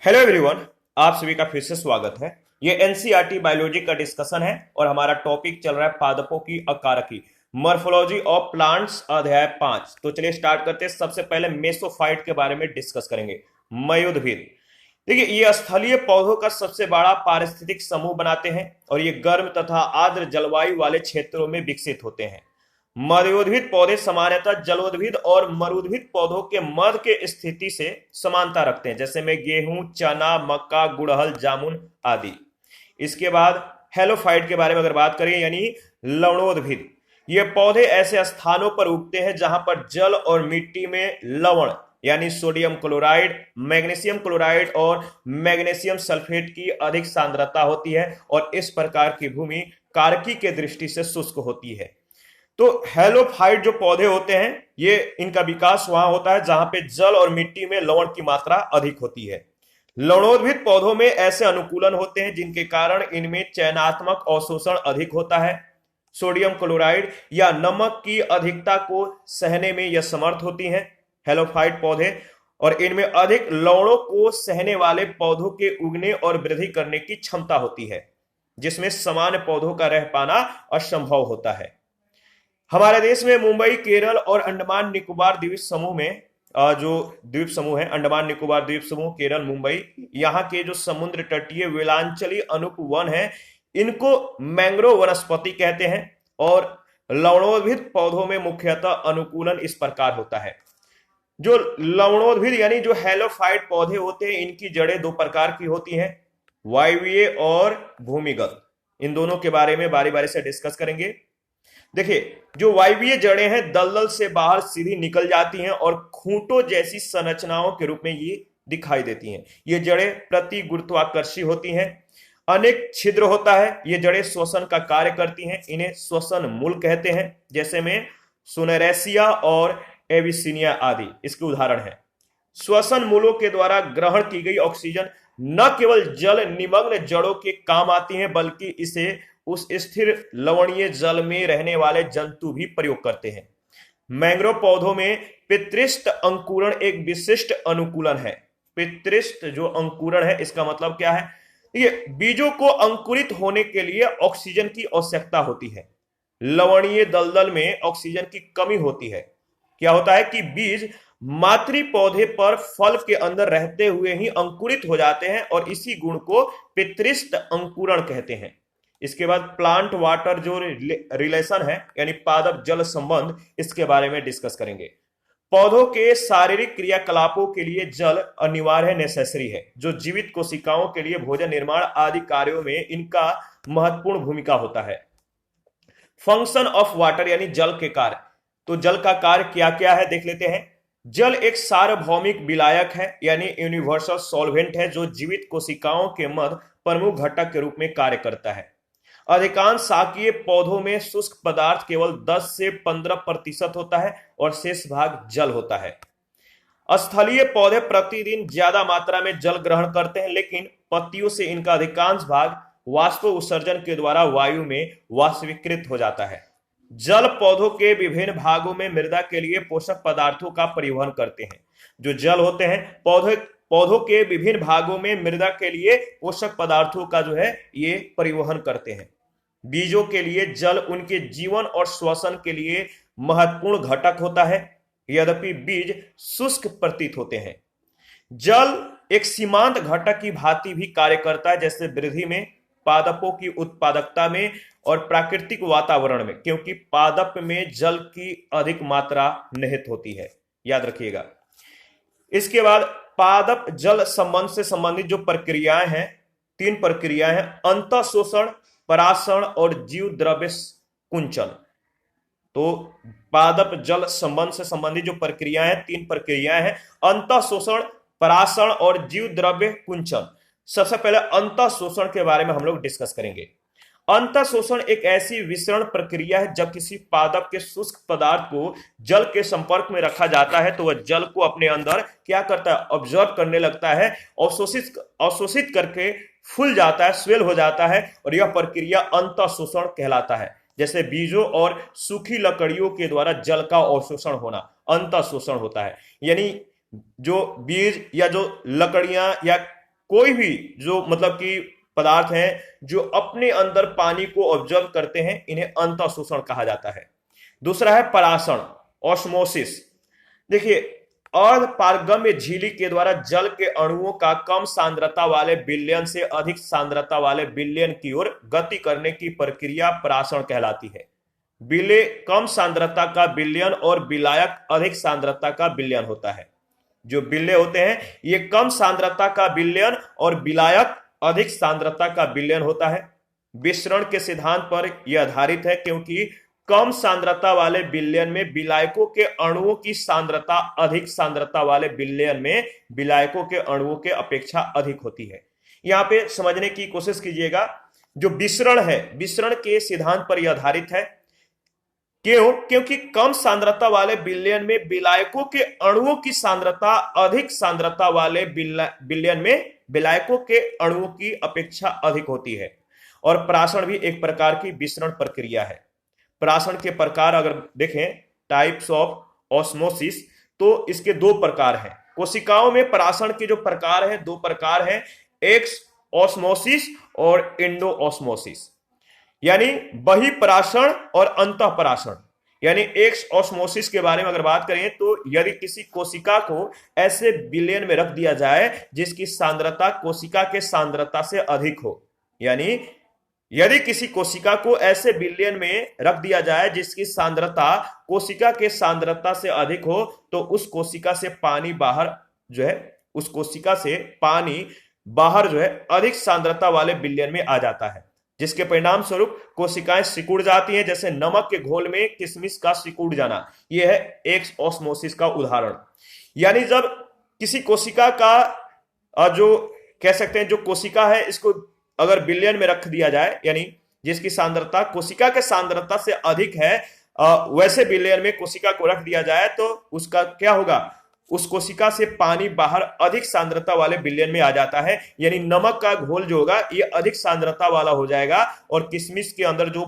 Hello everyone, आप सभी का फिर से स्वागत है। ये एनसीईआरटी बायोलॉजी का डिस्कशन है और हमारा टॉपिक चल रहा है पादपों की अकारकी मॉर्फोलॉजी ऑफ प्लांट्स अध्याय 5। तो चलिए स्टार्ट करते हैं। सबसे पहले मेसोफाइट के बारे में डिस्कस करेंगे। मयोदभिद, देखिए ये स्थलीय पौधों का सबसे बड़ा पारिस्थितिक समूह बनाते हैं और ये गर्म तथा आर्द्र जलवायु वाले क्षेत्रों में विकसित होते हैं। मध्योद्भिद पौधे सामान्यतः जलोद्भिद और मरुद्भिद पौधों के मध्य के स्थिति से समानता रखते हैं, जैसे में गेहूं, चना, मक्का, गुड़हल, जामुन आदि। इसके बाद हेलोफाइट के बारे में अगर बात करें यानी लवणोद्भिद, ये पौधे ऐसे स्थानों पर उगते हैं जहां पर जल और मिट्टी में लवण यानी सोडियम क्लोराइड, मैग्नीशियम क्लोराइड और मैग्नीशियम सल्फेट की अधिक सांद्रता होती है और इस प्रकार की भूमि कारकी के दृष्टि से शुष्क होती है। तो हेलोफाइट जो पौधे होते हैं ये इनका विकास वहां होता है जहां पे जल और मिट्टी में लवण की मात्रा अधिक होती है। लवणोद्भिद पौधों में ऐसे अनुकूलन होते हैं जिनके कारण इनमें चयनात्मक अवशोषण अधिक होता है। सोडियम क्लोराइड या नमक की अधिकता को सहने में यह समर्थ होती हैं हेलोफाइट पौधे, और इनमें अधिक लवणों को सहने वाले पौधों के उगने और वृद्धि करने की क्षमता होती है, जिसमें सामान्य पौधों का रह पाना असंभव होता है। हमारे देश में मुंबई, केरल और अंडमान निकोबार द्वीप समूह में जो द्वीप समूह है अंडमान निकोबार द्वीप समूह, केरल, मुंबई, यहाँ के जो समुद्र तटीय वेलांचली अनुपवन है इनको मैंग्रोव वनस्पति कहते हैं। और लवणोद्भिद पौधों में मुख्यतः अनुकूलन इस प्रकार होता है। जो लवणोद्भिद यानी जो हेलोफाइट पौधे होते हैं इनकी जड़ें दो प्रकार की होती हैं, वायवीय और भूमिगत। इन दोनों के बारे में बारी बारी से डिस्कस करेंगे। देखिए जो वायवीय जड़ें हैं दलदल से बाहर सीधी निकल जाती हैं और खूंटों जैसी संरचनाओं के रूप में ये दिखाई देती हैं। ये जड़ें प्रति गुरुत्वाकर्षी होती हैं। अनेक छिद्र होता है। ये जड़ें श्वसन का कार्य करती हैं। इन्हें श्वसन मूल कहते हैं, जैसे में सुनेरेसिया और एविसिनिया आदि इसके उदाहरण हैं। श्वसन मूलों के द्वारा ग्रहण की गई ऑक्सीजन न केवल जल निमग्न जड़ों के काम आती है बल्कि इसे उस स्थिर लवणीय जल में रहने वाले जंतु भी प्रयोग करते हैं। मैंग्रोव पौधों में पितृष्ठ अंकुरण एक विशिष्ट अनुकूलन है। पितृष्ठ जो अंकुरण है इसका मतलब क्या है? ये बीजों को अंकुरित होने के लिए ऑक्सीजन की आवश्यकता होती है। लवणीय दलदल में ऑक्सीजन की कमी होती है। क्या होता है कि बीज मातृ पौधे पर फल के अंदर रहते हुए ही अंकुरित हो जाते हैं और इसी गुण को पितृष्ठ अंकुरण कहते हैं। इसके बाद प्लांट वाटर जो रिलेशन है यानी पादप जल संबंध, इसके बारे में डिस्कस करेंगे। पौधों के शारीरिक क्रियाकलापों के लिए जल अनिवार्य नेसेसरी है, जो जीवित कोशिकाओं के लिए भोजन निर्माण आदि कार्यों में इनका महत्वपूर्ण भूमिका होता है। फंक्शन ऑफ वाटर यानी जल के कार्य। तो जल का कार्य क्या क्या है देख लेते हैं। जल एक सार्वभौमिक विलायक है यानी यूनिवर्सल सॉल्वेंट है जो जीवित कोशिकाओं के मध्य प्रमुख घटक के रूप में कार्य करता है। अधिकांश शाकीय पौधों में शुष्क पदार्थ केवल 10 से 15% होता है और शेष भाग जल होता है। स्थलीय पौधे प्रतिदिन ज्यादा मात्रा में जल ग्रहण करते हैं, लेकिन पत्तियों से इनका अधिकांश भाग वाष्प उत्सर्जन के द्वारा वायु में वाष्पीकृत हो जाता है। जल पौधों के विभिन्न भागों में मृदा के लिए पोषक पदार्थों का परिवहन करते हैं। जो जल होते हैं पौधों के विभिन्न भागों में मृदा के लिए पोषक पदार्थों का जो है ये परिवहन करते हैं। बीजों के लिए जल उनके जीवन और श्वसन के लिए महत्वपूर्ण घटक होता है, यद्यपि बीज शुष्क प्रतीत होते हैं। जल एक सीमांत घटक की भांति भी कार्य करता है, जैसे वृद्धि में, पादपों की उत्पादकता में और प्राकृतिक वातावरण में, क्योंकि पादप में जल की अधिक मात्रा निहित होती है, याद रखिएगा। इसके बाद पादप जल संबंध से संबंधित जो प्रक्रियाएं हैं, 3 प्रक्रियाएं हैं, अंतःशोषण, परासरण और जीव द्रव्य कुंचन। तो पादप जल संबंध से संबंधित जो प्रक्रियाएं हैं, 3 प्रक्रियाएं हैं, अंतःशोषण, परासरण और जीव द्रव्य कुंचन। सबसे पहले अंतःशोषण के बारे में हम लोग डिस्कस करेंगे। अंतःशोषण एक ऐसी विसरण प्रक्रिया है जब किसी पादप के शुष्क पदार्थ को जल के संपर्क में रखा जाता है तो वह जल को अपने अंदर क्या करता है, ऑब्जर्व करने लगता है, अवशोषित करके फूल जाता है, स्वेल हो जाता है, और यह प्रक्रिया अंतःशोषण कहलाता है। जैसे बीजों और सूखी लकड़ियों के द्वारा जल का अवशोषण होना अंतःशोषण होता है। यानी जो बीज या जो लकड़ियां या कोई भी जो मतलब कि पदार्थ हैं जो अपने अंदर पानी को ऑब्जर्व करते हैं, इन्हें अंतःशोषण कहा जाता है। दूसरा है परासरण, ऑस्मोसिस। देखिए, अर्ध पारगम्य झिल्ली के द्वारा जल के अणुओं का कम सांद्रता वाले विलयन से अधिक सांद्रता वाले विलयन की ओर गति करने की प्रक्रिया परासरण कहलाती है। विलय कम सांद्रता का विलयन और विलायक अधिक सांद्रता का विलयन होता है। जो विलय होते हैं ये कम सांद्रता का विलयन और विलायक अधिक सांद्रता का विलयन होता है। विसरण के सिद्धांत पर यह आधारित है, क्योंकि कम सांद्रता वाले विलयन में विलायकों के अणुओं की सांद्रता अधिक सांद्रता वाले विलयन में विलायकों के अणुओं के अपेक्षा अधिक होती है। यहां पे समझने की कोशिश कीजिएगा, जो विसरण है, विसरण के सिद्धांत पर यह आधारित है। क्यों? क्योंकि कम सांद्रता वाले विलयन में विलायकों के अणुओं की सांद्रता अधिक सांद्रता वाले विलयन में विलायकों के अणुओं की अपेक्षा अधिक होती है। और परासरण भी एक प्रकार की विसरण प्रक्रिया है। परासरण के प्रकार अगर देखें, टाइप्स ऑफ ऑस्मोसिस, तो इसके दो प्रकार हैं। कोशिकाओं में परासरण के जो प्रकार हैं, दो प्रकार हैं, एक्स ऑस्मोसिस और एंडो ऑस्मोसिस, यानी बहिपरासरण और अंतःपरासरण। यानी एक्स ऑस्मोसिस के बारे में अगर बात करें तो यदि किसी कोशिका को ऐसे विलयन में रख दिया जाए जिसकी सांद्रता कोशिका के सांद्रता से अधिक हो, यानी यदि किसी कोशिका को ऐसे विलयन में रख दिया जाए जिसकी सांद्रता कोशिका के सांद्रता से अधिक हो, तो उस कोशिका से पानी बाहर जो है, उस कोशिका से पानी बाहर जो है अधिक सांद्रता वाले विलयन में आ जाता है, जिसके परिणाम स्वरूप कोशिकाएं सिकुड़ जाती हैं, जैसे नमक के घोल में किशमिश का सिकुड़ जाना। यह है एक्स ऑस्मोसिस का उदाहरण। यानी जब किसी कोशिका का जो कह सकते हैं, जो कोशिका है, इसको अगर विलयन में रख दिया जाए, यानी जिसकी सांद्रता कोशिका के सांद्रता से अधिक है, वैसे विलयन में कोशिका को रख दिया जाए तो उसका क्या होगा, उस कोशिका से पानी बाहर अधिक सांद्रता वाले विलयन में आ जाता है। यानी नमक का घोल जो होगा ये अधिक सांद्रता वाला हो जाएगा और किशमिश के अंदर जो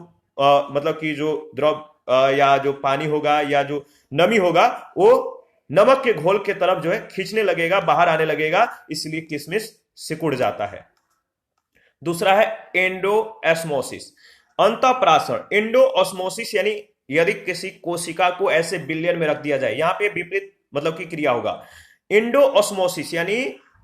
मतलब कि जो द्रव या जो पानी होगा या जो नमी होगा वो नमक के घोल के तरफ जो है खींचने लगेगा, बाहर आने लगेगा, इसलिए किशमिश सिकुड़ जाता है। दूसरा है एंडोऑस्मोसिस, अंतःपरासरण। एंडोऑस्मोसिस यानी यदि किसी कोशिका को ऐसे विलयन में रख दिया जाए, यहां पे विपरीत मतलब की क्रिया होगा। एंडोऑस्मोसिस यानी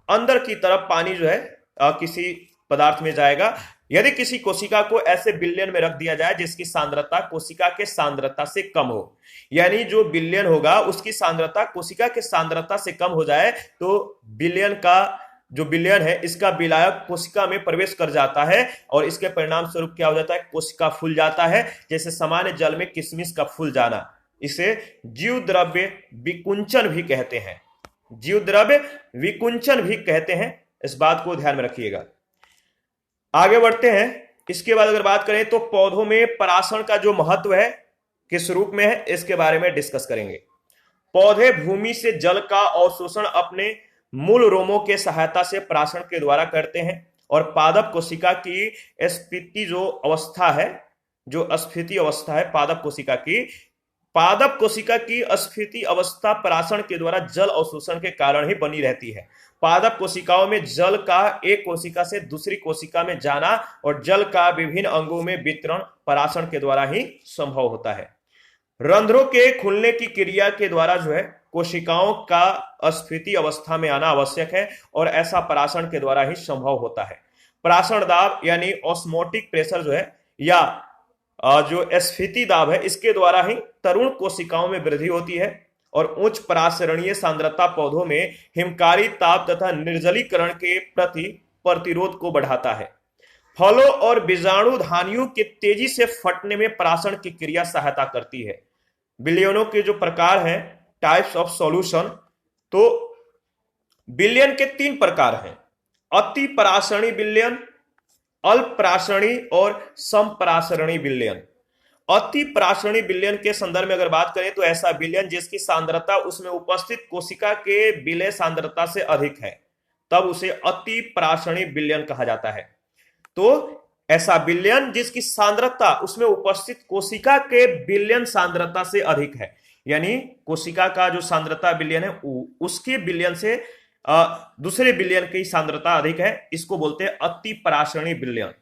अंदर की तरफ पानी जो है किसी पदार्थ में जाएगा। यदि किसी कोशिका को ऐसे विलयन में रख दिया जाए जिसकी सांद्रता कोशिका के सांद्रता से कम हो, यानी जो विलयन होगा उसकी सांद्रता कोशिका के सांद्रता से कम हो जाए, तो विलयन का जो विलयन है इसका विलायक कोशिका में प्रवेश कर जाता है और इसके परिणाम स्वरूप क्या हो जाता है, कोशिका फूल जाता है, जैसे सामान्य जल में किशमिश का फूल जाना। इसे जीव द्रव्य विकुंचन भी कहते हैं। जीव द्रव्य विकुंचन भी कहते हैं, इस बात को ध्यान में रखिएगा। आगे बढ़ते हैं। इसके बाद अगर बात करें तो पौधों में परासरण का जो महत्व है, किस रूप में है, इसके बारे में डिस्कस करेंगे। पौधे भूमि से जल का अवशोषण अपने मूल रोमों के सहायता से परासरण के द्वारा करते हैं और पादप कोशिका की स्फीति जो अवस्था है, जो स्फीति अवस्था है पादप कोशिका की स्फीति अवस्था परासरण के द्वारा जल अवशोषण के कारण ही बनी रहती है। पादप कोशिकाओं में जल का एक कोशिका से दूसरी कोशिका में जाना और जल का विभिन्न अंगों में वितरण परासरण के द्वारा ही संभव होता है। रंध्रों के खुलने की क्रिया के द्वारा जो है कोशिकाओं का स्फीति अवस्था में आना आवश्यक है और ऐसा परासरण के द्वारा ही संभव होता है। परासरण दाब यानी ऑस्मोटिक प्रेशर जो है या जो स्फीति दाब है, इसके द्वारा ही तरुण कोशिकाओं में वृद्धि होती है और उच्च परासरणीय सांद्रता पौधों में हिमकारी ताप तथा निर्जलीकरण के प्रति प्रतिरोध को बढ़ाता है। फलों और बीजाणु धानियों के तेजी से फटने में परासरण की क्रिया सहायता करती है। विलयनों के जो प्रकार हैं, टाइप्स ऑफ सॉल्यूशन, तो विलयन के 3 प्रकार हैं: अति परासरणी विलयन, अल्प परासरणी और समपरासरणी विलयन। अति परासरणी विलयन के संदर्भ में अगर बात करें तो ऐसा विलयन जिसकी सांद्रता उसमें उपस्थित कोशिका के विलय सांद्रता से अधिक है, तब उसे अति परासरणी विलयन कहा जाता है। तो ऐसा विलयन जिसकी सांद्रता उसमें उपस्थित कोशिका के विलयन सांद्रता से अधिक है, यानी कोशिका का जो सांद्रता विलयन है उसके विलयन से दूसरे विलयन की सांद्रता अधिक है, इसको बोलते हैं अति परासरणी विलयन।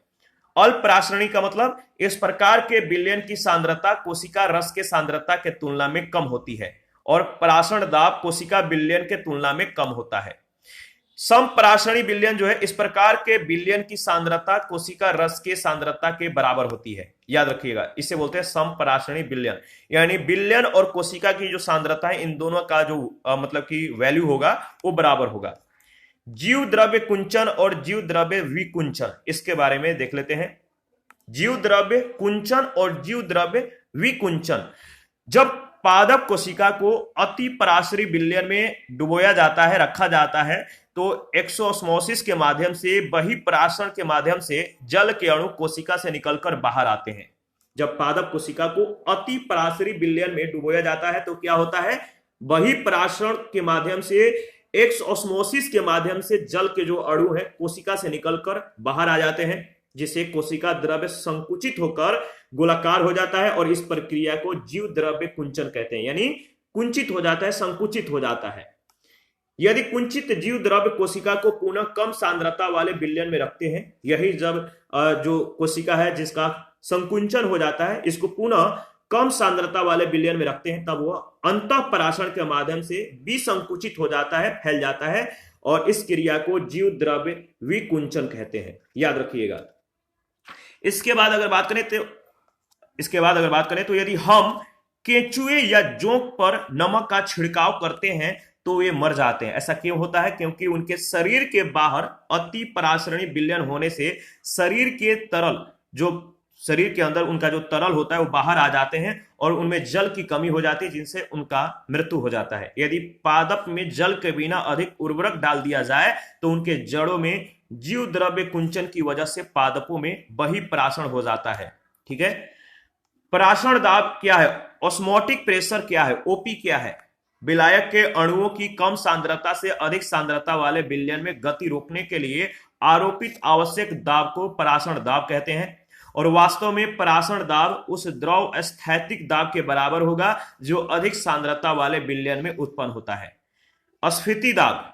अल्प परासरणी का मतलब इस प्रकार के विलयन की सांद्रता कोशिका रस के सांद्रता के तुलना में कम होती है और परासरण दाब कोशिका विलयन के तुलना में कम होता है। समपरासरणी विलयन जो है, इस प्रकार के विलयन की सांद्रता कोशिका रस के सांद्रता के बराबर होती है। याद रखिएगा, इसे बोलते हैं समपरासरणी विलयन, यानी विलयन और कोशिका की जो सांद्रता है इन दोनों का जो मतलब कि वैल्यू होगा वो बराबर होगा। जीव द्रव्य कुंचन और जीव द्रव्य विकुंचन, इसके बारे में देख लेते हैं। जीव द्रव्य कुंचन और जीव द्रव्य विकुंचन, जब पादप कोशिका को अति परासरी विलयन में डुबोया जाता है, रखा जाता है, तो एक्सोस्मोसिस के माध्यम से, बहिर्परासरण के माध्यम से जल के अणु कोशिका से निकलकर बाहर आते हैं। जब पादप कोशिका को अति परासरी विलयन में डुबोया जाता है तो क्या होता है, बहिर्परासरण के माध्यम से, एक्सोस्मोसिस के माध्यम से जल के जो अणु है कोशिका से निकलकर बाहर आ जाते हैं, जिसे कोशिका द्रव्य संकुचित होकर गोलाकार हो जाता है और इस प्रक्रिया को जीव द्रव्य कुंचन कहते हैं, यानी कुंचित हो जाता है, संकुचित हो जाता है। यदि कुंचित जीव द्रव्य कोशिका को पुनः कम सांद्रता वाले विलयन में रखते हैं, यही जब जो कोशिका है जिसका संकुंचन हो जाता है, इसको पुनः कम सांद्रता वाले विलयन में रखते हैं, तब वह अंतःपरासरण के माध्यम से विसंकुचित हो जाता है, फैल जाता है और इस क्रिया को जीव द्रव्य विकुंचन कहते हैं। याद रखिएगा। इसके बाद अगर बात करें तो यदि हम केंचुए या जोंक पर नमक का छिड़काव करते हैं तो वे मर जाते हैं। ऐसा क्यों होता है? क्योंकि उनके शरीर के बाहर अति परासरणी विलयन होने से शरीर के तरल, जो शरीर के अंदर उनका जो तरल होता है वो बाहर आ जाते हैं और उनमें जल की कमी हो जाती है, जिनसे उनका मृत्यु हो जाता है। यदि पादप में जल के बिना अधिक उर्वरक डाल दिया जाए तो उनके जड़ों में जीव द्रव्य कुंचन की वजह से पादपों में बहिर्परासरण हो जाता है। ठीक है। परासरण दाब क्या है? ऑस्मोटिक प्रेशर क्या है? ओपी क्या है? विलायक के अणुओं की कम सांद्रता से अधिक सांद्रता वाले विलयन में गति रोकने के लिए आरोपित आवश्यक दाब को परासरण दाब कहते हैं। और वास्तव में परासरण दाब उस द्रव स्थैतिक दाब के बराबर होगा जो अधिक सांद्रता वाले विलयन में उत्पन्न होता है। अस्फीति दाब।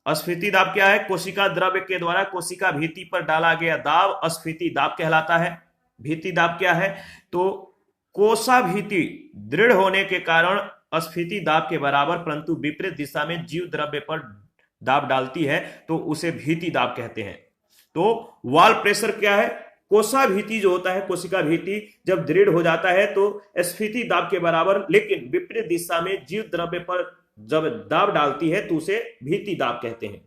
अस्फीति दाब क्या है? कोशिका द्रव्य के द्वारा कोशिका भित्ति पर डाला गया दाब अस्फीति दाब कहलाता है। भित्ति दाब क्या है? तो कोशाभित्ति दृढ़ होने के कारण अस्फीति दाब के बराबर, परंतु विपरीत दिशा में जीव द्रव्य पर दाब डालती है तो उसे भित्ति दाब कहते हैं। तो वॉल प्रेशर क्या है? कोशाभित्ति जो होता है, कोशिका भित्ति जब दृढ़ हो जाता है तो स्फीति दाब के बराबर, लेकिन विपरीत दिशा में जीव द्रव्य पर जब दाब डालती है तो उसे भित्ति दाब कहते हैं।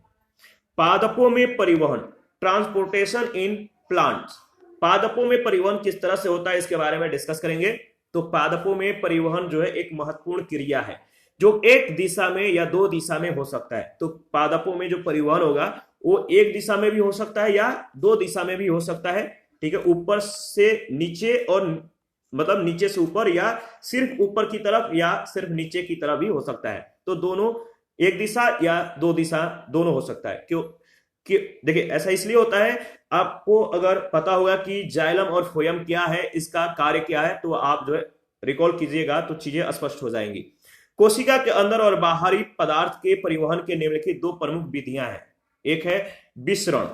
पादपों में परिवहन, ट्रांसपोर्टेशन इन प्लांट्स। पादपों में परिवहन किस तरह से होता है इसके बारे में डिस्कस करेंगे। तो पादपों में परिवहन जो है एक महत्वपूर्ण क्रिया है जो एक दिशा में या दो दिशा में हो सकता है। तो पादपों में जो परिवहन होगा वो एक दिशा में भी हो सकता है या दो दिशा में भी हो सकता है। ठीक है। ऊपर से नीचे और मतलब नीचे से ऊपर, या सिर्फ ऊपर की तरफ या सिर्फ नीचे की तरफ भी हो सकता है। तो दोनों, एक दिशा या दो दिशा दोनों हो सकता है। क्यों? कि देखिए ऐसा इसलिए होता है, आपको अगर पता होगा कि जाइलम और फ्लोएम क्या है, इसका कार्य क्या है, तो आप जो है रिकॉल कीजिएगा तो चीजें स्पष्ट हो जाएंगी। कोशिका के अंदर और बाहरी पदार्थ के परिवहन के निम्नलिखित दो प्रमुख विधियां हैं। एक है विसरण।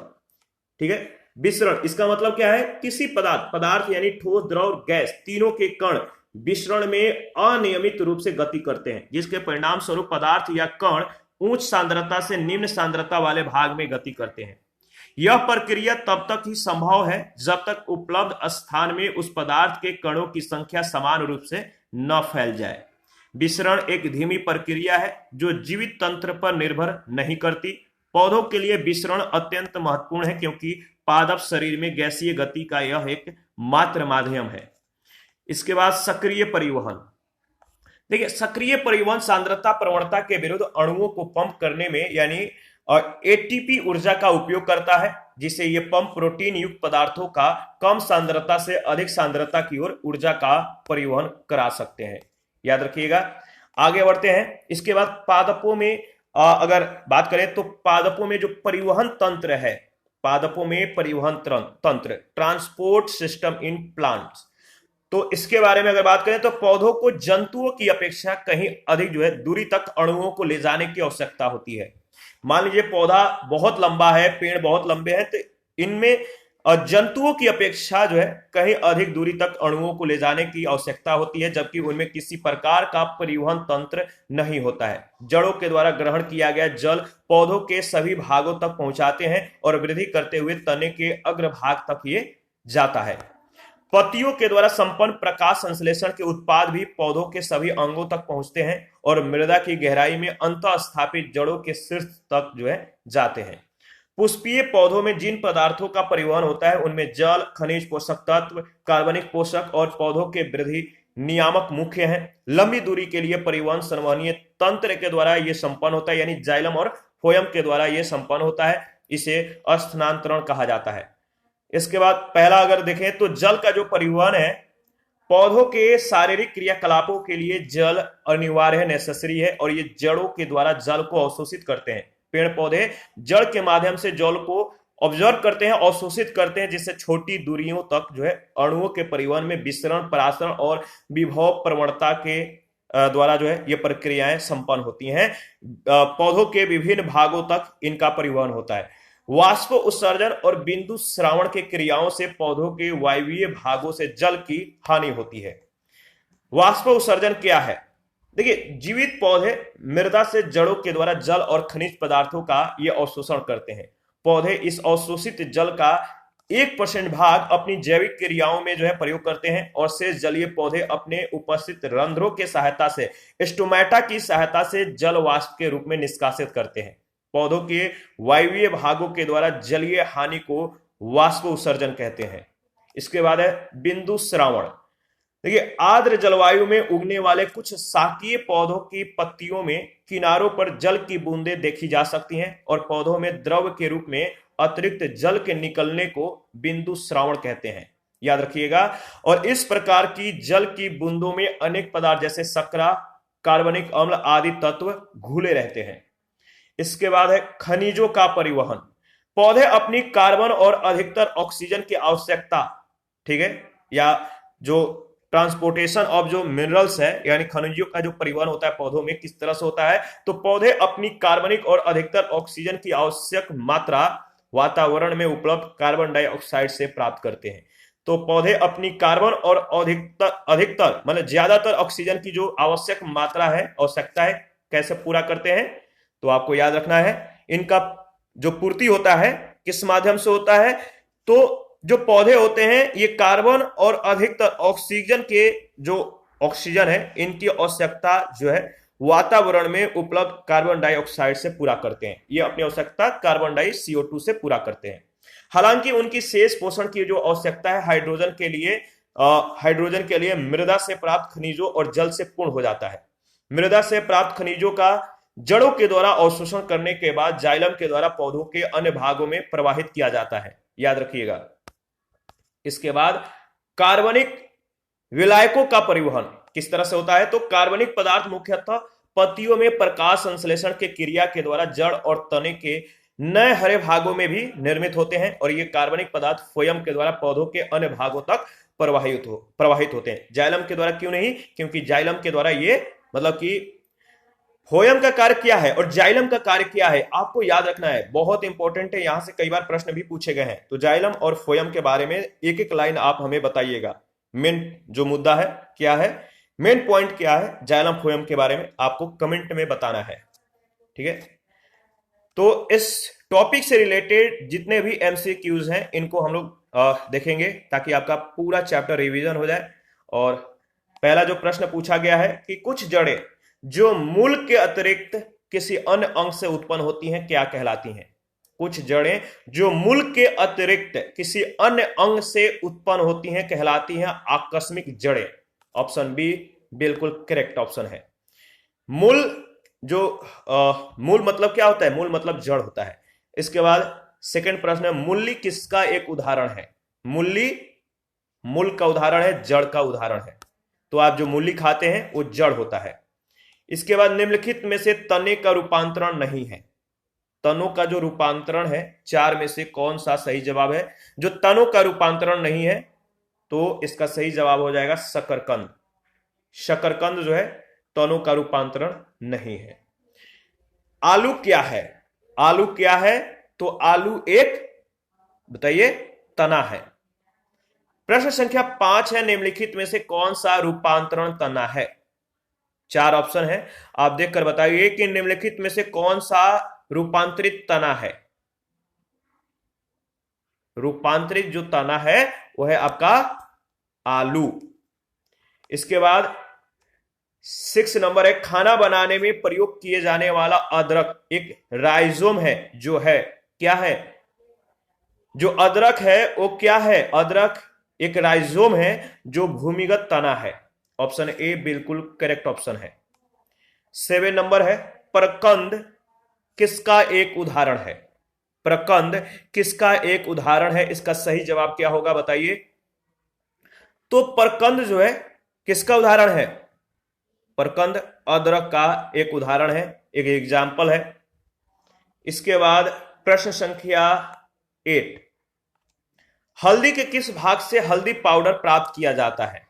ठीक है। विसरण इसका मतलब क्या है? किसी पदार्थ यानी ठोस, द्रव, गैस, तीनों के कण विसरण में अनियमित रूप से गति करते हैं, जिसके परिणाम स्वरूप पदार्थ या कण उच्च सांद्रता से निम्न सांद्रता वाले भाग में गति करते हैं। यह प्रक्रिया तब तक ही संभव है जब तक उपलब्ध स्थान में उस पदार्थ के कणों की संख्या समान रूप से न फैल जाए। विसरण एक धीमी प्रक्रिया है जो जीवित तंत्र पर निर्भर नहीं करती। पौधों के लिए विसरण अत्यंत महत्वपूर्ण है क्योंकि पादप शरीर में गैसीय गति का यह एक मात्र माध्यम है। इसके बाद सक्रिय परिवहन। देखिए, सक्रिय परिवहन सांद्रता प्रवणता के विरुद्ध अणुओं को पंप करने में यानी एटीपी ऊर्जा का उपयोग करता है, जिससे ये पंप प्रोटीन युक्त पदार्थों का कम सांद्रता से अधिक सांद्रता की ओर ऊर्जा का परिवहन करा सकते हैं। याद रखिएगा। आगे बढ़ते हैं। इसके बाद पादपों में अगर बात करें तो पादपों में जो परिवहन तंत्र है, पादपों में परिवहन तंत्र, ट्रांसपोर्ट सिस्टम इन प्लांट्स, तो इसके बारे में अगर बात करें तो पौधों को जंतुओं की अपेक्षा कहीं अधिक जो है दूरी तक अणुओं को ले जाने की आवश्यकता होती है। मान लीजिए पौधा बहुत लंबा है, पेड़ बहुत लंबे हैं, तो इनमें जंतुओं की अपेक्षा जो है कहीं अधिक दूरी तक अणुओं को ले जाने की आवश्यकता होती है, जबकि उनमें किसी प्रकार का परिवहन तंत्र नहीं होता है। जड़ों के द्वारा ग्रहण किया गया जल पौधों के सभी भागों तक पहुंचाते हैं और वृद्धि करते हुए तने के अग्रभाग तक ये जाता है। पत्तियों के द्वारा संपन्न प्रकाश संश्लेषण के उत्पाद भी पौधों के सभी अंगों तक पहुंचते हैं और मृदा की गहराई में अंतः स्थापित जड़ों के शीर्ष तक जो है जाते हैं। पुष्पीय पौधों में जिन पदार्थों का परिवहन होता है उनमें जल, खनिज पोषक तत्व, कार्बनिक पोषक और पौधों के वृद्धि नियामक मुख्य हैं। लंबी दूरी के लिए परिवहन संवहनीय तंत्र के द्वारा यह संपन्न होता है, यानी जाइलम और फोयम के द्वारा यह संपन्न होता है। इसे स्थानांतरण कहा जाता है। इसके बाद पहला अगर देखें तो जल का जो परिवहन है, पौधों के शारीरिक क्रियाकलापों के लिए जल अनिवार्य है, नेसेसरी है, और ये जड़ों के द्वारा जल को अवशोषित करते हैं। पेड़ पौधे जड़ के माध्यम से जल को ऑब्जर्व करते हैं, अवशोषित करते हैं, जिससे छोटी दूरियों तक जो है अणुओं के परिवहन में विसरण, परासरण और विभव प्रवणता के द्वारा जो है ये प्रक्रियाएं संपन्न होती हैं। पौधों के विभिन्न भागों तक इनका परिवहन होता है। वाष्प उत्सर्जन और बिंदु श्रावण की क्रियाओं से पौधों के वायवीय भागों से जल की हानि होती है। वाष्प उत्सर्जन क्या है? देखिए, जीवित पौधे मृदा से जड़ों के द्वारा जल और खनिज पदार्थों का ये अवशोषण करते हैं। पौधे इस अवशोषित जल का 1% भाग अपनी जैविक क्रियाओं में जो है प्रयोग करते हैं और शेष जलीय पौधे अपने उपस्थित रंध्रों के सहायता से, स्टोमेटा की सहायता से जल वाष्प के रूप में निष्कासित करते हैं। पौधों के वायवीय भागों के द्वारा जलीय हानि को वाष्प उत्सर्जन कहते हैं। इसके बाद है बिंदु श्रावण। देखिए, आर्द्र जलवायु में उगने वाले कुछ शाकीय पौधों की पत्तियों में किनारों पर जल की बूंदें देखी जा सकती हैं और पौधों में द्रव के रूप में अतिरिक्त जल के निकलने को बिंदु श्रावण कहते हैं, याद रखिएगा। और इस प्रकार की जल की बूंदों में अनेक पदार्थ जैसे शर्करा, कार्बनिक अम्ल आदि तत्व घुले रहते हैं। इसके बाद है खनिजों का परिवहन। पौधे अपनी कार्बन और अधिकतर ऑक्सीजन की आवश्यकता, ठीक है, या जो ट्रांसपोर्टेशन ऑफ जो मिनरल्स है, यानी खनिजों का जो परिवहन होता है पौधों में किस तरह से होता है, तो पौधे अपनी कार्बनिक और अधिकतर ऑक्सीजन की आवश्यक मात्रा वातावरण में उपलब्ध कार्बन डाइऑक्साइड से प्राप्त करते हैं। तो पौधे अपनी कार्बन और अधिकतर मतलब ज्यादातर ऑक्सीजन की जो आवश्यक मात्रा है, आवश्यकता है, कैसे पूरा करते हैं? तो आपको याद रखना है, इनका जो पूर्ति होता है किस माध्यम से होता है? तो जो पौधे होते हैं ये कार्बन और अधिकतर ऑक्सीजन के जो ऑक्सीजन है इनकी आवश्यकता जो है वातावरण में उपलब्ध कार्बन डाइऑक्साइड से पूरा करते हैं। ये अपनी आवश्यकता कार्बन डाई CO2 से पूरा करते हैं। हालांकि उनकी शेष पोषण की जो आवश्यकता है हाइड्रोजन के लिए मृदा से प्राप्त खनिजों और जल से पूर्ण हो जाता है। मृदा से प्राप्त खनिजों का जड़ों के द्वारा अवशोषण करने के बाद जाइलम के द्वारा पौधों के अन्य भागों में प्रवाहित किया जाता है, याद रखिएगा। इसके बाद कार्बनिक विलायकों का परिवहन किस तरह से होता है? तो कार्बनिक पदार्थ मुख्यतः पत्तियों में प्रकाश संश्लेषण के क्रिया के द्वारा जड़ और तने के नए हरे भागों में भी निर्मित होते हैं और ये कार्बनिक पदार्थ फोयम के द्वारा पौधों के अन्य भागों तक प्रवाहित होते हैं। जाइलम के द्वारा क्यों नहीं? क्योंकि जाइलम के द्वारा ये मतलब कि फोयम का कार्य क्या है और जाइलम का कार्य क्या है, आपको याद रखना है, बहुत इंपॉर्टेंट है। यहां से कई बार प्रश्न भी पूछे गए हैं। तो जाइलम और फोयम के बारे में एक एक लाइन आप हमें बताइएगा। मेन जो मुद्दा है क्या है, मेन पॉइंट क्या है जाइलम फोयम के बारे में, आपको कमेंट में बताना है, ठीक है। तो इस टॉपिक से रिलेटेड जितने भी MCQs हैं इनको हम लोग देखेंगे ताकि आपका पूरा चैप्टर रिवीजन हो जाए। और पहला जो प्रश्न पूछा गया है कि कुछ जड़ें जो मूल के अतिरिक्त किसी अन्य अंग से उत्पन्न होती हैं क्या कहलाती हैं? कुछ जड़ें जो मूल के अतिरिक्त किसी अन्य अंग से उत्पन्न होती हैं कहलाती हैं आकस्मिक जड़ें। ऑप्शन बी बिल्कुल करेक्ट ऑप्शन है। मूल मूल मतलब क्या होता है? मूल मतलब जड़ होता है। इसके बाद सेकंड प्रश्न है, मूली किसका एक उदाहरण है? मूल का उदाहरण है, जड़ का उदाहरण है। तो आप जो मूली खाते हैं वो जड़ होता है। इसके बाद निम्नलिखित में से तने का रूपांतरण नहीं है। तनों का जो रूपांतरण है 4 में से कौन सा सही जवाब है? जो तनों का रूपांतरण नहीं है तो इसका सही जवाब हो जाएगा शकरकंद। शकरकंद जो है तनों का रूपांतरण नहीं है। आलू क्या है? आलू क्या है? तो आलू एक, बताइए, तना है। प्रश्न संख्या 5 है, निम्नलिखित में से कौन सा रूपांतरण तना है? 4 ऑप्शन है, आप देखकर बताइए कि निम्नलिखित में से कौन सा रूपांतरित तना है। रूपांतरित जो तना है वो है आपका आलू। इसके बाद 6 नंबर है, खाना बनाने में प्रयोग किए जाने वाला अदरक एक राइजोम है, जो है क्या है? जो अदरक है वो क्या है? अदरक एक राइजोम है जो भूमिगत तना है। ऑप्शन ए बिल्कुल करेक्ट ऑप्शन है। 7 नंबर है, प्रकंद किसका एक उदाहरण है? प्रकंद किसका एक उदाहरण है? इसका सही जवाब क्या होगा बताइए। तो प्रकंद जो है किसका उदाहरण है? प्रकंद अदरक का एक उदाहरण है, एक एग्जाम्पल है। इसके बाद प्रश्न संख्या 8, हल्दी के किस भाग से हल्दी पाउडर प्राप्त किया जाता है?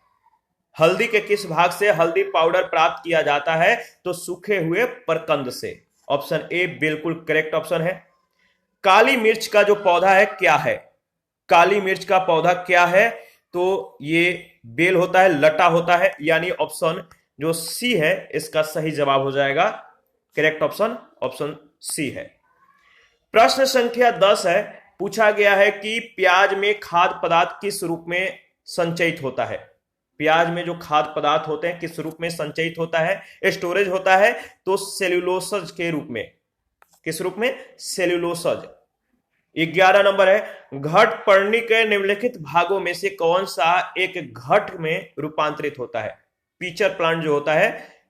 हल्दी के किस भाग से हल्दी पाउडर प्राप्त किया जाता है? तो सूखे हुए प्रकंद से। ऑप्शन ए बिल्कुल करेक्ट ऑप्शन है। काली मिर्च का जो पौधा है क्या है? काली मिर्च का पौधा क्या है? तो ये बेल होता है, लटा होता है, यानी ऑप्शन जो सी है इसका सही जवाब हो जाएगा। करेक्ट ऑप्शन ऑप्शन सी है। प्रश्न संख्या 10 है, पूछा गया है कि प्याज में खाद्य पदार्थ किस रूप में संचयित होता है? प्याज में जो खाद्य पदार्थ होते हैं किस रूप में संचयित होता है, स्टोरेज होता है? तो सेल्यूलोसज के रूप में। किस रूप में? सेल्यूलोसज। 11 नंबर है, घट पर्णी के निम्नलिखित भागों में से कौन सा एक घट में रूपांतरित होता है? पीचर प्लांट जो होता है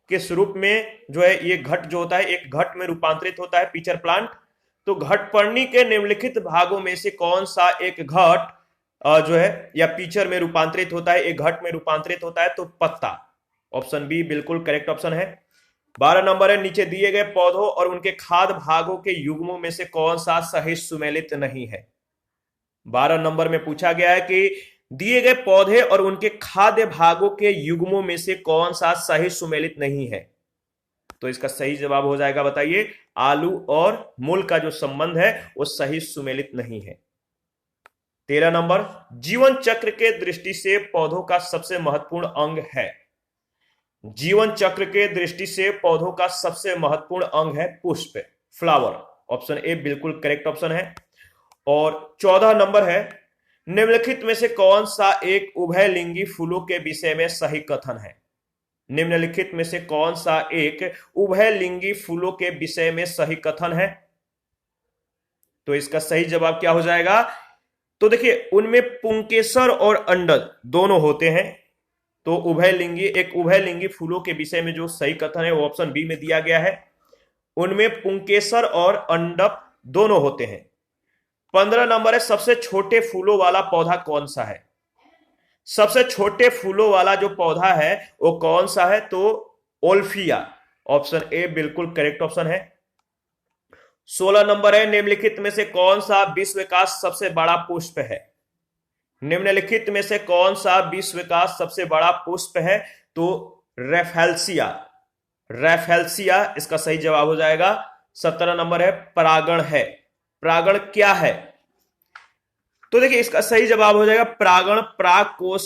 किस रूप में जो है, ये घट जो होता है एक घट में रूपांतरित होता है, पीचर प्लांट। तो घटपर्णी के निम्नलिखित भागों में से कौन सा एक घट जो है या पीचर में रूपांतरित होता है, एक घट में रूपांतरित होता है? तो पत्ता। ऑप्शन बी बिल्कुल करेक्ट ऑप्शन है। 12 नंबर है, नीचे दिए गए पौधों और उनके खाद्य भागों के युग्मों में से कौन सा सही सुमेलित नहीं है? 12 नंबर में पूछा गया है कि दिए गए पौधे और उनके खाद्य भागों के युग्मों में से कौन सा सही सुमेलित नहीं है? तो इसका सही जवाब हो जाएगा, बताइए, आलू और मूल का जो संबंध है वो सही सुमेलित नहीं है। 13 नंबर, जीवन चक्र के दृष्टि से पौधों का सबसे महत्वपूर्ण अंग है? जीवन चक्र के दृष्टि से पौधों का सबसे महत्वपूर्ण अंग है पुष्प, फ्लावर। ऑप्शन ए बिल्कुल करेक्ट ऑप्शन है। और 14 नंबर है, निम्नलिखित में से कौन सा एक उभयलिंगी फूलों के विषय में सही कथन है? निम्नलिखित में से कौन सा एक उभयलिंगी फूलों के विषय में सही कथन है? तो इसका सही जवाब क्या हो जाएगा? तो देखिए, उनमें पुंकेसर और अंडज दोनों होते हैं। तो उभयलिंगी, एक उभयलिंगी फूलों के विषय में जो सही कथन है वो ऑप्शन बी में दिया गया है। उनमें पुंकेसर और अंडप दोनों होते हैं। 15 नंबर है, सबसे छोटे फूलों वाला पौधा कौन सा है? सबसे छोटे फूलों वाला जो पौधा है वो कौन सा है? तो ओल्फिया। ऑप्शन ए बिल्कुल करेक्ट ऑप्शन है। 16 नंबर है, निम्नलिखित में से कौन सा विश्व का सबसे बड़ा पुष्प है? निम्नलिखित में से कौन सा विश्व का सबसे बड़ा पुष्प है? तो रेफेल्सिया। रेफेल्सिया इसका सही जवाब हो जाएगा। 17 नंबर है, परागण है। परागण क्या है? तो देखिए, इसका सही जवाब हो जाएगा परागण। पराग कोश,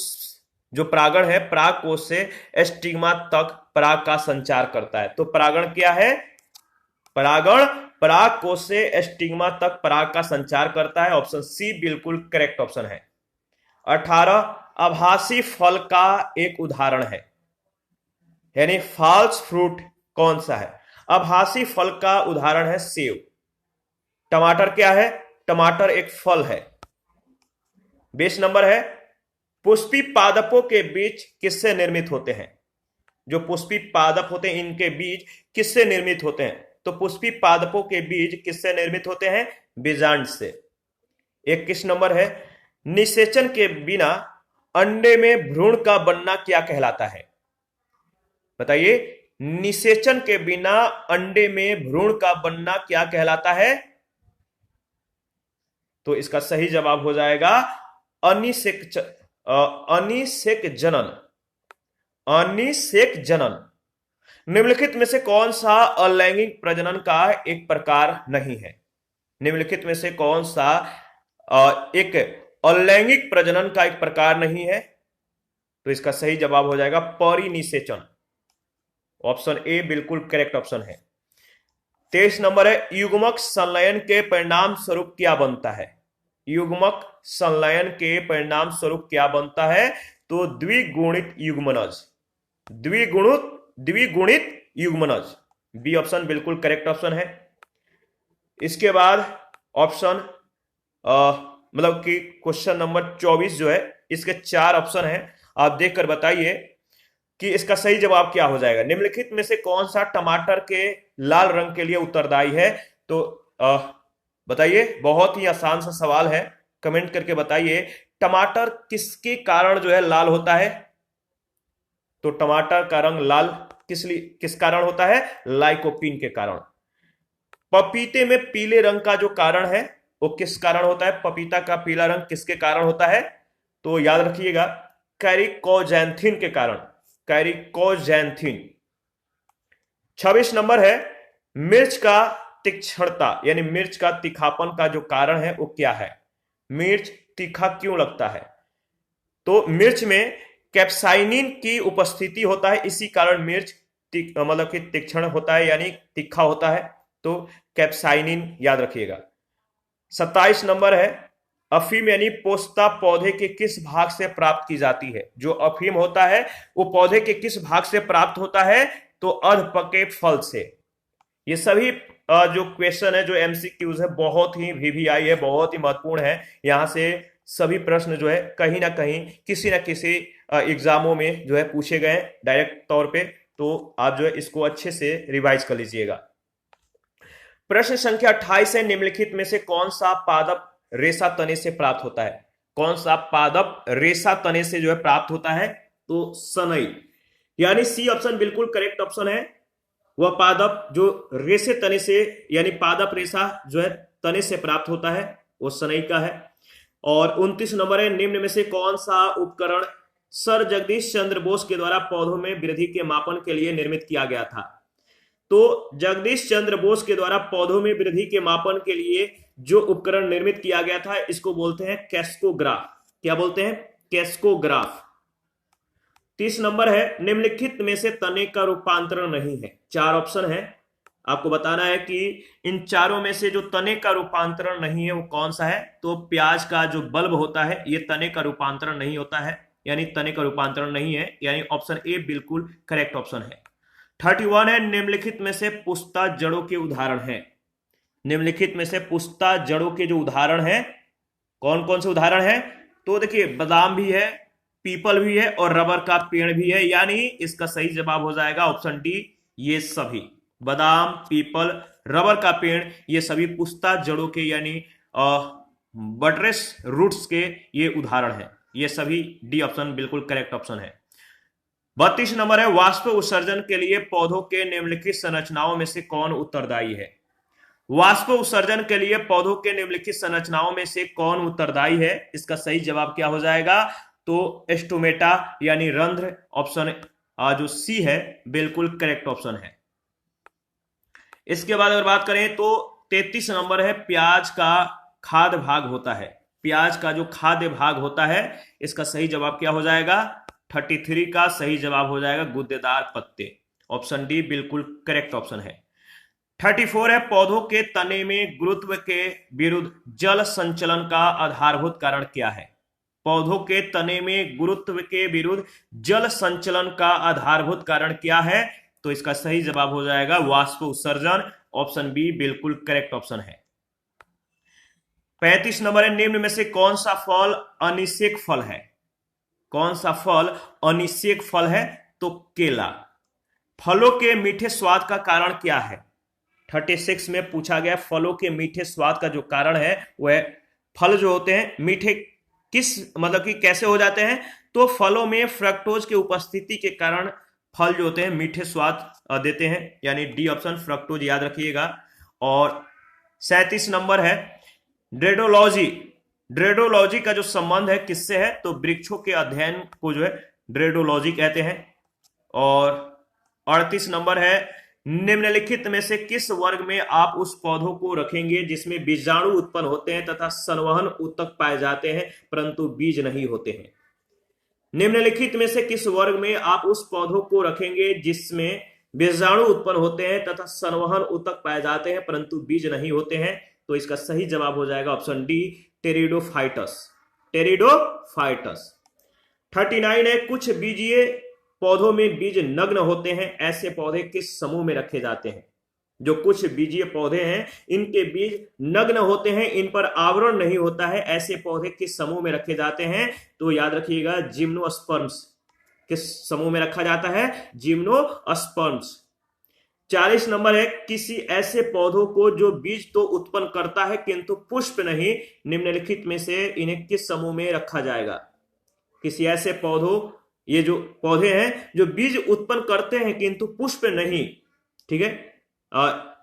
जो परागण है पराग कोश से स्टिग्मा तक पराग का संचार करता है। तो परागण क्या है? परागण पराग कोश से स्टिग्मा तक पराग का संचार करता है। ऑप्शन सी बिल्कुल करेक्ट ऑप्शन है। 18, आभासी फल का एक उदाहरण है, यानी फॉल्स फ्रूट कौन सा है? आभासी फल का उदाहरण है सेब। टमाटर क्या है? टमाटर एक फल है। 20 नंबर है, पुष्पी पादपों के बीज किससे निर्मित होते हैं? जो पुष्पी पादप होते हैं इनके बीज किससे निर्मित होते हैं? तो पुष्पी पादपों के बीज किससे निर्मित होते हैं? बीजांड से। 21 नंबर है, निषेचन के बिना अंडे में भ्रूण का बनना क्या कहलाता है? बताइए, निषेचन के बिना अंडे में भ्रूण का बनना क्या कहलाता है? तो इसका सही जवाब हो जाएगा अनिषेक जनन। अनिषेक जनन। निम्नलिखित में से कौन सा अलैंगिक प्रजनन का एक प्रकार नहीं है? निम्नलिखित में से कौन सा एक अलैंगिक प्रजनन का एक प्रकार नहीं है? तो इसका सही जवाब हो जाएगा परिनिषेचन। ऑप्शन ए बिल्कुल करेक्ट ऑप्शन है। 23 नंबर है, युग्मक संलयन के परिणाम स्वरूप क्या बनता है? युग्मक संलयन के परिणाम स्वरूप क्या बनता है? तो द्विगुणित युग्मनज। द्विगुणित युग्मनज, बी ऑप्शन बिल्कुल करेक्ट ऑप्शन है। इसके बाद ऑप्शन मतलब कि क्वेश्चन नंबर 24 जो है, इसके 4 ऑप्शन है, आप देखकर बताइए कि इसका सही जवाब क्या हो जाएगा। निम्नलिखित में से कौन सा टमाटर के लाल रंग के लिए उत्तरदायी है? तो बताइए, बहुत ही आसान सा सवाल है, कमेंट करके बताइए। टमाटर किसके कारण जो है लाल होता है? तो टमाटर का रंग लाल किस कारण होता है? लाइकोपीन के कारण। पपीते में पीले रंग का जो कारण है वो किस कारण होता है? पपीता का पीला रंग किसके कारण होता है? तो याद रखिएगा, कैरिकोजैंथिन के कारण, कैरिकोजैंथिन। 26 नंबर है, मिर्च का तीक्ष्णता यानी मिर्च का तीखापन का जो कारण है वो क्या है? मिर्च तीखा क्यों लगता है? तो मिर्च में कैप्साइनिन की उपस्थिति होता है, इसी कारण मिर्च मतलब कि तीक्ष्ण होता है यानी तीखा होता है। तो कैप्साइनिन याद रखिएगा। 27 नंबर है, अफीम यानी पोस्ता पौधे के किस भाग से प्राप्त की जाती है? जो अफीम होता है वो पौधे के किस भाग से प्राप्त होता है? तो अधपके फल से। ये सभी जो क्वेश्चन है, जो एमसीक्यूज है, बहुत ही वीवीआई है, बहुत ही महत्वपूर्ण है। यहां से सभी प्रश्न जो है कहीं ना कहीं किसी ना किसी एग्जामों में जो है पूछे गए डायरेक्ट तौर पे। तो आप जो है इसको अच्छे से रिवाइज कर लीजिएगा। प्रश्न संख्या 28 है, निम्नलिखित में से कौन सा पादप रेशा तने से प्राप्त होता है? कौन सा पादप रेशा तने से जो है प्राप्त होता है? तो सनई, यानी सी ऑप्शन बिल्कुल करेक्ट ऑप्शन है। वह पादप जो रेशे तने से यानी पादप रेशा जो है तने से प्राप्त होता है वो सनई का है। और 29 नंबर है, निम्न में से कौन सा उपकरण सर जगदीश चंद्र बोस के द्वारा पौधों में वृद्धि के मापन के लिए निर्मित किया गया था? तो जगदीश चंद्र बोस के द्वारा पौधों में वृद्धि के मापन के लिए जो उपकरण निर्मित किया गया था इसको बोलते हैं कैस्कोग्राफ। क्या बोलते हैं? कैस्कोग्राफ। 30 नंबर है, निम्नलिखित में से तने का रूपांतरण नहीं है। 4 ऑप्शन है, आपको बताना है कि इन चारों में से जो तने का रूपांतरण नहीं है वो कौन सा है? तो प्याज का जो बल्ब होता है ये तने का रूपांतरण नहीं होता है, यानी तने का रूपांतरण नहीं है, यानी ऑप्शन ए बिल्कुल करेक्ट ऑप्शन है। 31 है, निम्नलिखित में से पुष्ता जड़ों के उदाहरण हैं। निम्नलिखित में से पुष्ता जड़ों के जो उदाहरण हैं कौन कौन से उदाहरण हैं? तो देखिए, बादाम भी है, पीपल भी है और रबर का पेड़ भी है, यानी इसका सही जवाब हो जाएगा ऑप्शन डी, ये सभी बादाम, पीपल, रबर का पेड़, ये सभी पुष्ता जड़ों के यानी बटरेस रूट्स के ये उदाहरण हैं। ये सभी डी ऑप्शन बिल्कुल करेक्ट ऑप्शन है। 32 नंबर है, वाष्प उत्सर्जन के लिए पौधों के निम्नलिखित संरचनाओं में से कौन उत्तरदायी है? वाष्प उत्सर्जन के लिए पौधों के निम्नलिखित संरचनाओं में से कौन उत्तरदायी है? इसका सही जवाब क्या हो जाएगा? तो एस्टोमेटा यानी रंध्र, ऑप्शन जो सी है बिल्कुल करेक्ट ऑप्शन है। इसके बाद अगर बात करें तो 33 नंबर है, प्याज का खाद्य भाग होता है। प्याज का जो खाद्य भाग होता है इसका सही जवाब क्या हो जाएगा? 33 का सही जवाब हो जाएगा गुद्देदार पत्ते। ऑप्शन डी बिल्कुल करेक्ट ऑप्शन है। 34 है, पौधों के तने में गुरुत्व के विरुद्ध जल संचलन का आधारभूत कारण क्या है? पौधों के तने में गुरुत्व के विरुद्ध जल संचलन का आधारभूत कारण क्या है? तो इसका सही जवाब हो जाएगा वाष्प उत्सर्जन। ऑप्शन बी बिल्कुल करेक्ट ऑप्शन है। 35 नंबर है, निम्न में से कौन सा फल अनिषेक फल है? कौन सा फल अनिषेक फल है? तो केला। फलों के मीठे स्वाद का कारण क्या है? 36 में पूछा गया, फलों के मीठे स्वाद का जो कारण है वह फल जो होते हैं मीठे किस मतलब कि कैसे हो जाते हैं? तो फलों में फ्रक्टोज की उपस्थिति के कारण फल जो होते हैं मीठे स्वाद देते हैं, यानी डी ऑप्शन फ्रक्टोज याद रखिएगा। और 37 नंबर है, ड्रेडोलॉजी। ड्रेडोलॉजी का जो संबंध है किससे है? तो वृक्षों के अध्ययन को जो है ड्रेडोलॉजी कहते हैं। और 38 नंबर है, निम्नलिखित में से किस वर्ग में आप उस पौधों को रखेंगे जिसमें बीजाणु उत्पन्न होते हैं तथा संवहन ऊतक पाए जाते हैं परंतु बीज नहीं होते हैं। निम्नलिखित में से किस वर्ग में आप उस पौधों को रखेंगे जिसमें बीजाणु उत्पन्न होते हैं तथा संवहन ऊतक पाए जाते हैं परंतु बीज नहीं होते हैं? तो इसका सही जवाब हो जाएगा ऑप्शन डी, टेरिडोफाइटस। टेरिडोफाइटस। 39 है, कुछ बीजीय पौधों में बीज नग्न होते हैं, ऐसे पौधे किस समूह में रखे जाते हैं? जो कुछ बीजीय पौधे हैं इनके बीज नग्न होते हैं, इन पर आवरण नहीं होता है, ऐसे पौधे किस समूह में रखे जाते हैं? तो याद रखिएगा जिम्नोस्पर्म्स। किस समूह में रखा जाता है? जिम्नोस्पर्म्स। 40 नंबर है, किसी ऐसे पौधों को जो बीज तो उत्पन्न करता है किंतु पुष्प नहीं, निम्नलिखित में से इन्हें किस समूह में रखा जाएगा? किसी ऐसे पौधों, ये जो पौधे हैं जो बीज उत्पन्न करते हैं किंतु पुष्प नहीं, ठीक है,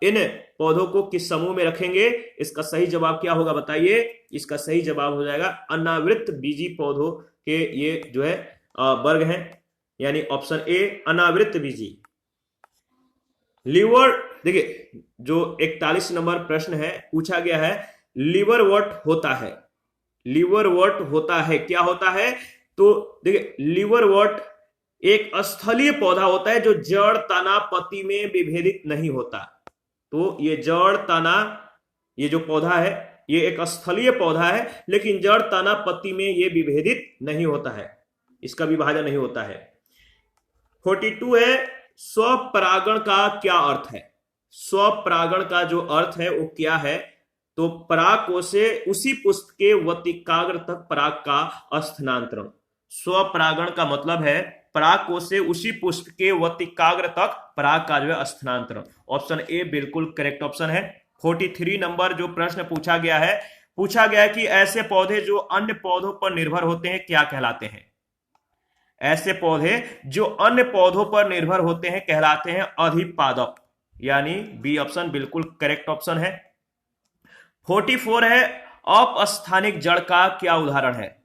इन पौधों को किस समूह में रखेंगे? इसका सही जवाब क्या होगा बताइए? इसका सही जवाब हो जाएगा अनावृत बीजी पौधों के ये जो है वर्ग हैं, यानी ऑप्शन ए अनावृत बीजी। लीवर, देखिए जो 41 नंबर प्रश्न है पूछा गया है, लीवरवर्ट होता है। लीवरवर्ट होता है, क्या होता है? तो देखिए लीवरवर्ट एक स्थलीय पौधा होता है जो जड़ तना पत्ती में विभेदित नहीं होता। तो ये जड़ तना, ये जो पौधा है ये एक स्थलीय पौधा है, लेकिन जड़ तना पत्ती में ये विभेदित नहीं होता है, इसका विभाजन नहीं होता है। 42 है, स्वपरागण का क्या अर्थ है? स्वपरागण का जो अर्थ है वो क्या है? तो पराग कोश से उसी पुष्प के वतिकाग्र तक पराग का स्थानांतरण। स्वपरागण का मतलब है पराग कोश से उसी पुष्प के वतिकाग्र तक पराग का जो है स्थानांतरण। ऑप्शन ए बिल्कुल करेक्ट ऑप्शन है। 43 नंबर जो प्रश्न पूछा गया है कि ऐसे पौधे जो अन्य पौधों पर निर्भर होते हैं क्या कहलाते हैं? ऐसे पौधे जो अन्य पौधों पर निर्भर होते हैं कहलाते हैं अधिपादप, यानी बी ऑप्शन बिल्कुल करेक्ट ऑप्शन है। 44 है, अपस्थानिक जड़ का क्या उदाहरण है?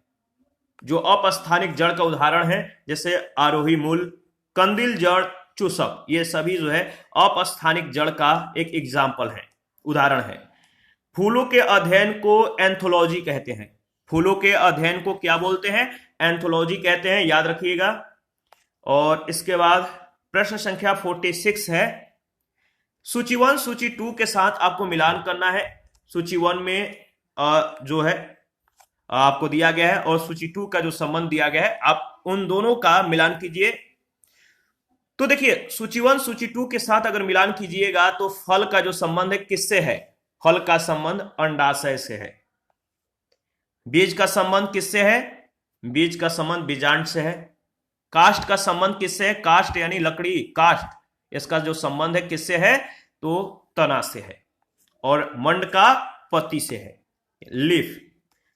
जो अपस्थानिक जड़ का उदाहरण है जैसे आरोही मूल, कंदिल जड़, चूसक, ये सभी जो है अपस्थानिक जड़ का एक एग्जाम्पल है, उदाहरण है। फूलों के अध्ययन को एंथोलॉजी कहते हैं। फूलों के अध्ययन को क्या बोलते हैं? एंथोलॉजी कहते हैं, याद रखिएगा। और इसके बाद प्रश्न संख्या 46 है, सूची 1 सूची 2 के साथ आपको मिलान करना है। सूची 1 में जो है आपको दिया गया है और सूची 2 का जो संबंध दिया गया है, आप उन दोनों का मिलान कीजिए। तो देखिए सूची 1 सूची 2 के साथ अगर मिलान कीजिएगा तो फल का जो संबंध है किससे है? फल का संबंध अंडाशय से है। बीज का संबंध किससे है? बीज का संबंध बीजांड से है। काष्ठ का संबंध किससे है? काष्ठ यानी लकड़ी, काष्ठ, इसका जो संबंध है किससे है? तो तना से है। और मंड का पत्ती से है, लीफ।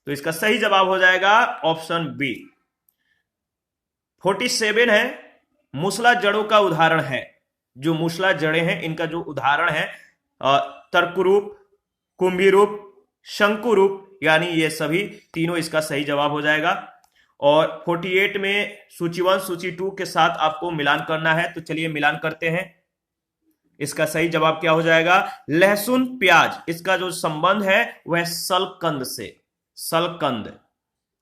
तो इसका सही जवाब हो जाएगा ऑप्शन बी। 47 है, मूसला जड़ों का उदाहरण है। जो मूसला जड़ें हैं इनका जो उदाहरण है तर्करूप, कुंभी रूप, शंकु रूप, यानी ये सभी तीनों इसका सही जवाब हो जाएगा। और 48 में सूची 1 सूची 2 के साथ आपको मिलान करना है, तो चलिए मिलान करते हैं। इसका सही जवाब क्या हो जाएगा? लहसुन प्याज, इसका जो संबंध है वह सलकंद से, सलकंद।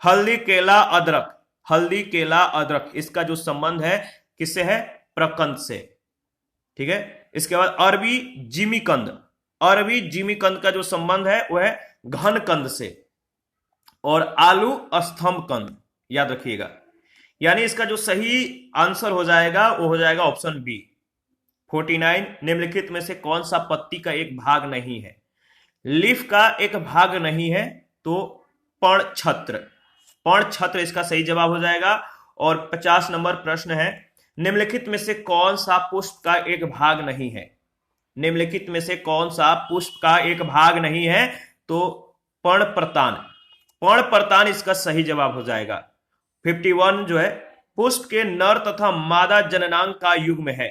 हल्दी केला अदरक, हल्दी केला अदरक, इसका जो संबंध है किससे है? प्रकंद से, ठीक है। इसके बाद अरबी जिमीकंद, अरबी जिमीकंद का जो संबंध है वह घनकंद से। और आलू स्तंभ कंद, याद रखिएगा। यानी इसका जो सही आंसर हो जाएगा वो हो जाएगा ऑप्शन बी। 49, निम्नलिखित में से कौन सा पत्ती का एक भाग नहीं है? लीफ का एक भाग नहीं है तो पर्णछत्र, पर्णछत्र इसका सही जवाब हो जाएगा। और 50 नंबर प्रश्न है, निम्नलिखित में से कौन सा पुष्प का एक भाग नहीं है? निम्नलिखित में से कौन सा पुष्प का एक भाग नहीं है? तो पर्णप्रतान, पर्णप्रतान इसका सही जवाब हो जाएगा। 51 जो है, पुष्प के नर तथा मादा जननांग का युग्म है।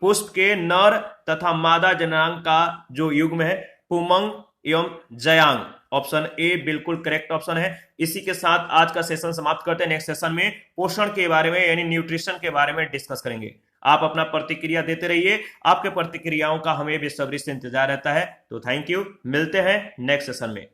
पुष्प के नर तथा मादा जननांग का जो युग्म है पुमंग एवं जयांग। ऑप्शन ए बिल्कुल करेक्ट ऑप्शन है। इसी के साथ आज का सेशन समाप्त करते हैं। नेक्स्ट सेशन में पोषण के बारे में यानी न्यूट्रिशन के बारे में डिस्कस करेंगे। आप अपना प्रतिक्रिया देते रहिए, आपके प्रतिक्रियाओं का हमें बेसब्री से इंतजार रहता है। तो थैंक यू, मिलते हैं नेक्स्ट सेशन में।